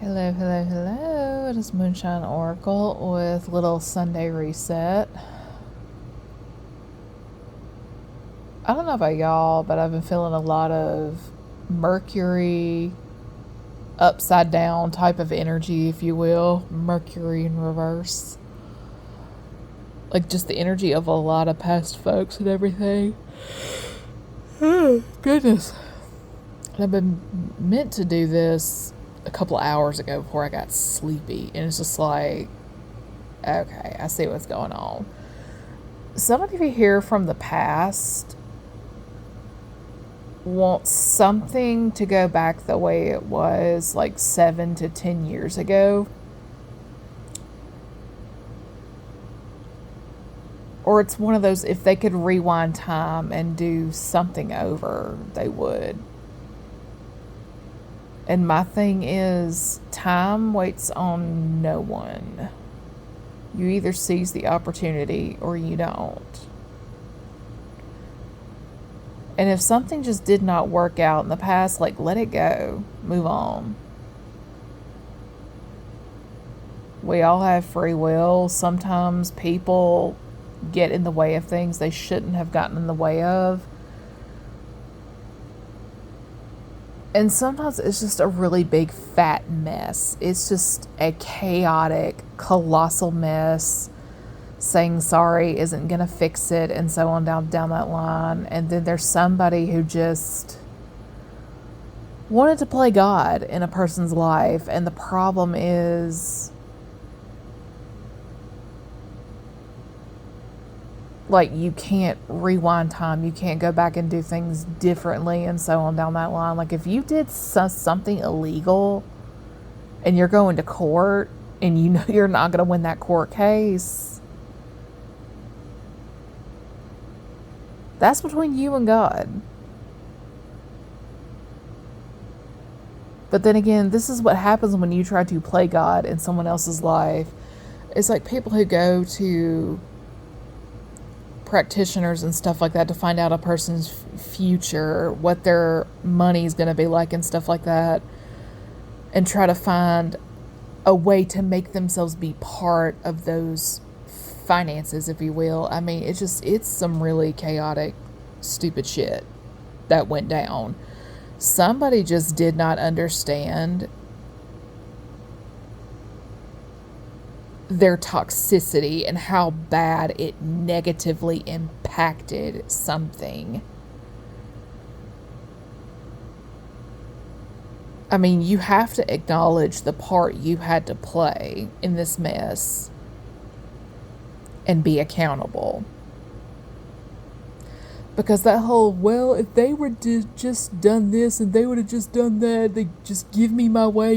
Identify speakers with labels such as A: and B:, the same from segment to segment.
A: Hello, hello, hello. It is Moonshine Oracle with little Sunday reset. I don't know about y'all, but I've been feeling a lot of Mercury upside down type of energy, if you will. Mercury in reverse. Like just the energy of a lot of past folks and everything. Oh, goodness. And I've been meant to do this a couple hours ago before I got sleepy. And it's just like, okay, I see what's going on. Some of you here from the past want something to go back the way it was like 7 to 10 years ago. Or it's one of those, if they could rewind time and do something over, they would. And my thing is, time waits on no one. You either seize the opportunity or you don't. And if something just did not work out in the past, like let it go, move on. We all have free will. Sometimes people get in the way of things they shouldn't have gotten in the way of. And sometimes it's just a really big fat mess. It's just a chaotic, colossal mess. Saying sorry isn't going to fix it, and so on down that line. And then there's somebody who just wanted to play God in a person's life. And the problem is, like, you can't rewind time. You can't go back and do things differently and so on down that line. Like, if you did something illegal and you're going to court and you know you're not going to win that court case, that's between you and God. But then again, this is what happens when you try to play God in someone else's life. It's like people who go to practitioners and stuff like that to find out a person's future, what their money is going to be like and stuff like that, and try to find a way to make themselves be part of those finances, if you will. I mean, it's some really chaotic, stupid shit that went down. Somebody just did not understand their toxicity and how bad it negatively impacted something. I mean, you have to acknowledge the part you had to play in this mess and be accountable. Because that whole, well, if they were just done this and they would have just done that, they just give me my way,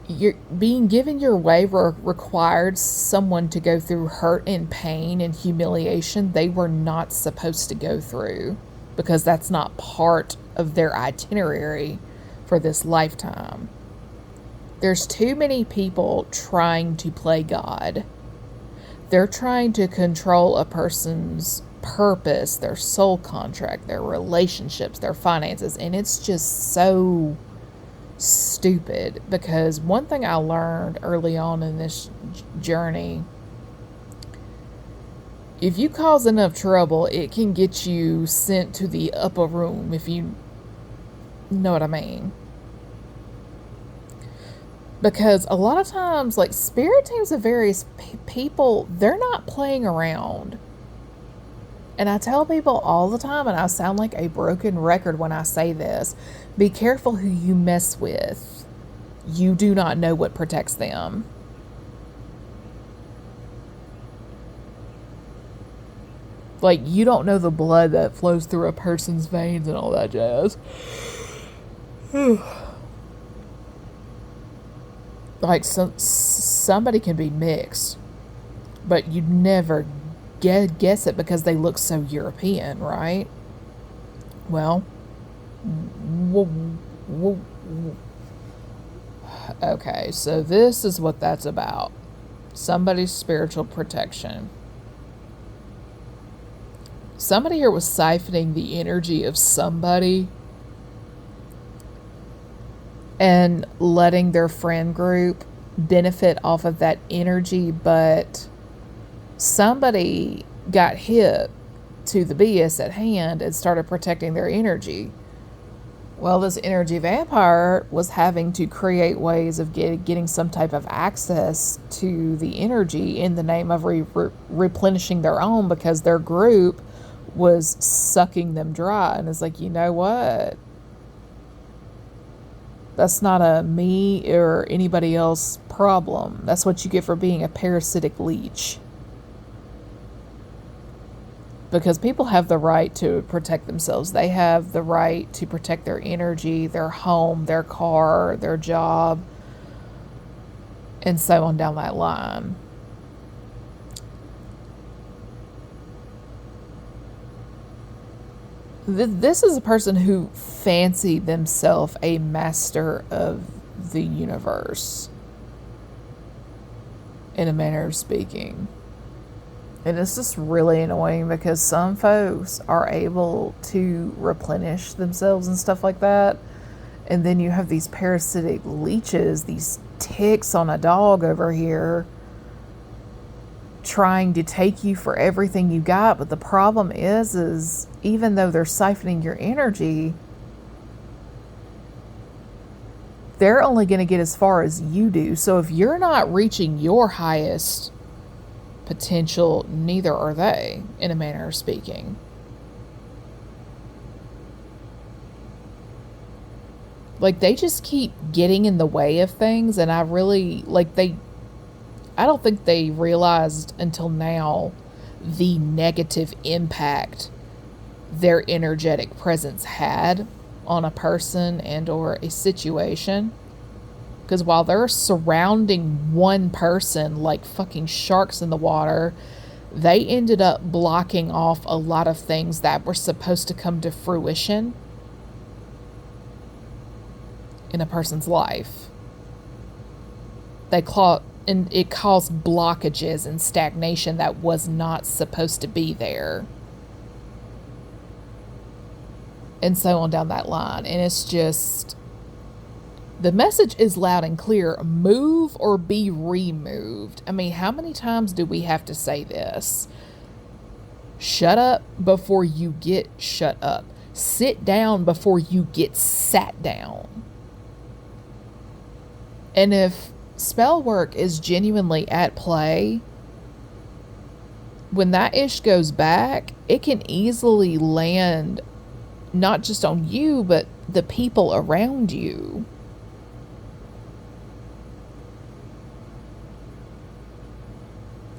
A: you're being given your way required someone to go through hurt and pain and humiliation they were not supposed to go through, because that's not part of their itinerary for this lifetime. There's too many people trying to play God. They're trying to control a person's purpose, their soul contract, their relationships, their finances, and it's just so stupid. Because one thing I learned early on in this journey, if you cause enough trouble, it can get you sent to the upper room, if you know what I mean. Because a lot of times, like, spirit teams of various people, they're not playing around. And I tell people all the time, and I sound like a broken record when I say this, be careful who you mess with. You do not know what protects them. Like, you don't know the blood that flows through a person's veins and all that jazz. Like, somebody can be mixed, but you'd never guess it because they look so European, right? Well, okay, so this is what that's about. Somebody's spiritual protection. Somebody here was siphoning the energy of somebody and letting their friend group benefit off of that energy, but somebody got hip to the BS at hand and started protecting their energy. Well, this energy vampire was having to create ways of getting some type of access to the energy in the name of replenishing their own, because their group was sucking them dry. And it's like, you know what? That's not a me or anybody else problem. That's what you get for being a parasitic leech. Because people have the right to protect themselves. They have the right to protect their energy, their home, their car, their job, and so on down that line. This is a person who fancied themselves a master of the universe, in a manner of speaking. And it's just really annoying because some folks are able to replenish themselves and stuff like that. And then you have these parasitic leeches, these ticks on a dog over here, trying to take you for everything you got. But the problem is even though they're siphoning your energy, they're only going to get as far as you do. So if you're not reaching your highest potential, neither are they, in a manner of speaking. Like, they just keep getting in the way of things, and I don't think they realized until now the negative impact their energetic presence had on a person and or a situation. Because while they're surrounding one person like fucking sharks in the water, they ended up blocking off a lot of things that were supposed to come to fruition in a person's life. And it caused blockages and stagnation that was not supposed to be there. And so on down that line. And it's just, the message is loud and clear: move or be removed. I mean, how many times do we have to say this? Shut up before you get shut up. Sit down before you get sat down. And if spell work is genuinely at play, when that ish goes back, it can easily land not just on you, but the people around you.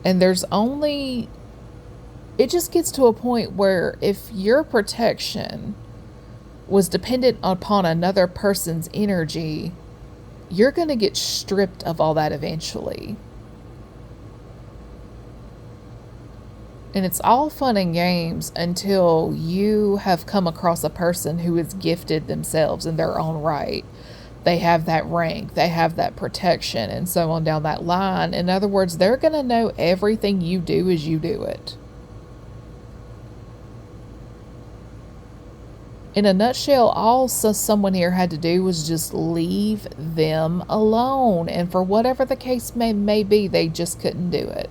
A: And it just gets to a point where if your protection was dependent upon another person's energy, you're going to get stripped of all that eventually. And it's all fun and games until you have come across a person who is gifted themselves in their own right. They have that rank, they have that protection, and so on down that line. In other words, they're going to know everything you do as you do it. In a nutshell, all someone here had to do was just leave them alone. And for whatever the case may be, they just couldn't do it.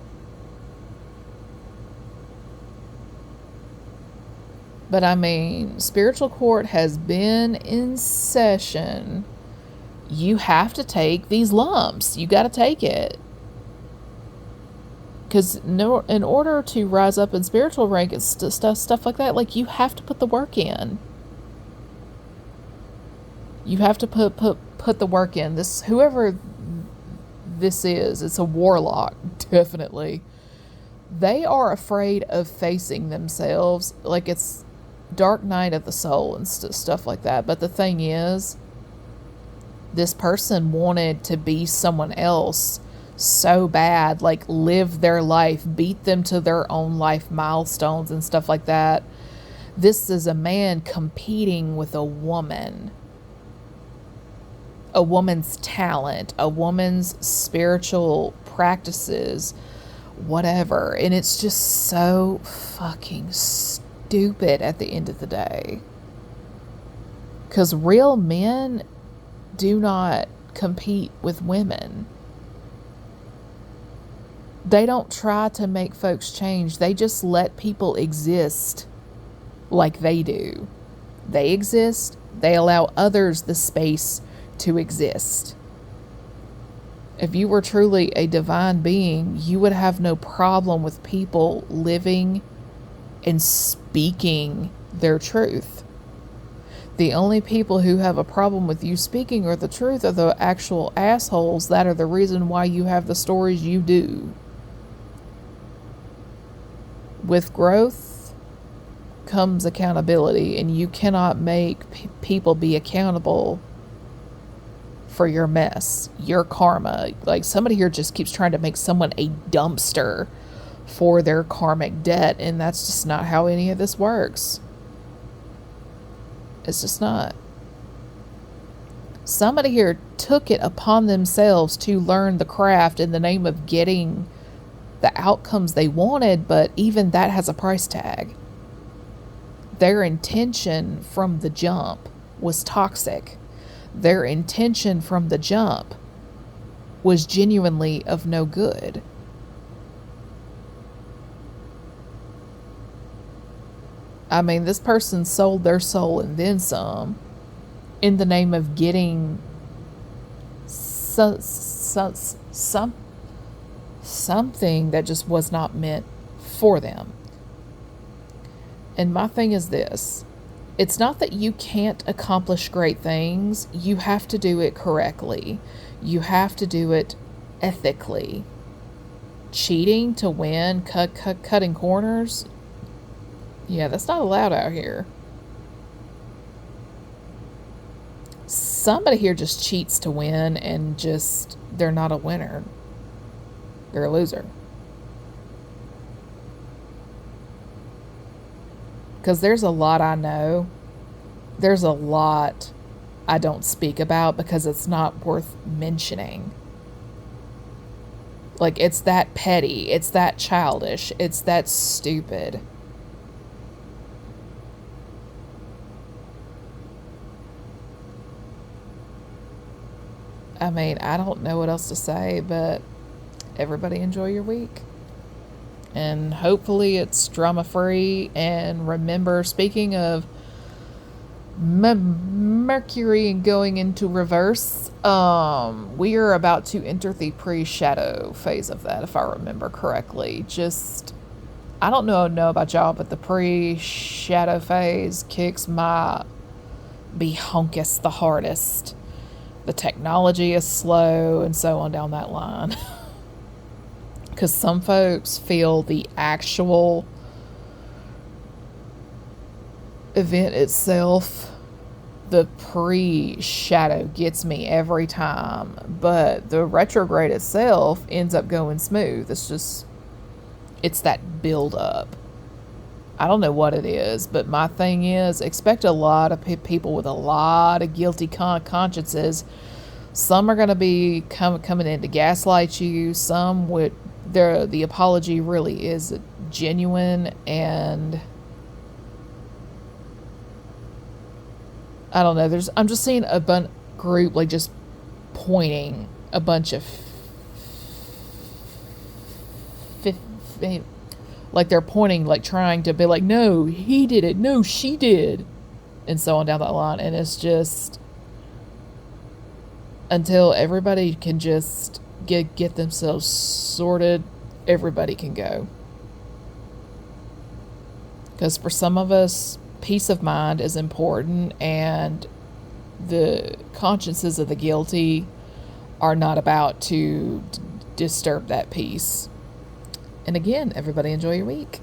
A: But I mean, spiritual court has been in session. You have to take these lumps. You got to take it. Because in order to rise up in spiritual rank and stuff like that, like, you have to put the work in. You have to put the work in. Whoever this is, it's a warlock, definitely. They are afraid of facing themselves. Like, it's dark night of the soul and stuff like that. But the thing is, this person wanted to be someone else so bad, like live their life, beat them to their own life milestones and stuff like that. This is a man competing with a woman's talent, a woman's spiritual practices, whatever. And it's just so fucking stupid at the end of the day. Because real men do not compete with women. They don't try to make folks change. They just let people exist like they do. They exist, they allow others the space to exist. If you were truly a divine being, you would have no problem with people living and speaking their truth. The only people who have a problem with you speaking or the truth are the actual assholes that are the reason why you have the stories you do. With growth comes accountability, and you cannot make people be accountable for your mess, your karma. Like, somebody here just keeps trying to make someone a dumpster for their karmic debt, and that's just not how any of this works. It's just not. Somebody here took it upon themselves to learn the craft in the name of getting the outcomes they wanted, but even that has a price tag. Their intention from the jump was toxic. Their intention from the jump was genuinely of no good. I mean, this person sold their soul and then some in the name of getting something that just was not meant for them. And my thing is this: it's not that you can't accomplish great things, you have to do it correctly. You have to do it ethically. Cheating to win, cutting corners, yeah, that's not allowed out here. Somebody here just cheats to win, and just, they're not a winner. They're a loser. Because there's a lot I know. There's a lot I don't speak about because it's not worth mentioning. Like, it's that petty. It's that childish. It's that stupid. I mean, I don't know what else to say, but everybody enjoy your week. And hopefully it's drama free. And remember, speaking of Mercury going into reverse, we are about to enter the pre-shadow phase of that, if I remember correctly. Just, I don't know about y'all, but the pre-shadow phase kicks my behonkus the hardest. The technology is slow, and so on down that line. Because some folks feel the actual event itself, the pre-shadow, gets me every time. But the retrograde itself ends up going smooth. It's that build up. I don't know what it is, but my thing is, expect a lot of people with a lot of guilty consciences. Some are going to be coming in to gaslight you. Some would, the apology really is genuine, and I don't know. I'm just seeing a group like just pointing a bunch of like they're pointing, like trying to be like, no, he did it, no, she did, and so on down that line. And it's just, until everybody can just get themselves sorted, everybody can go. Because for some of us, peace of mind is important, and the consciences of the guilty are not about to disturb that peace. And again, everybody enjoy your week.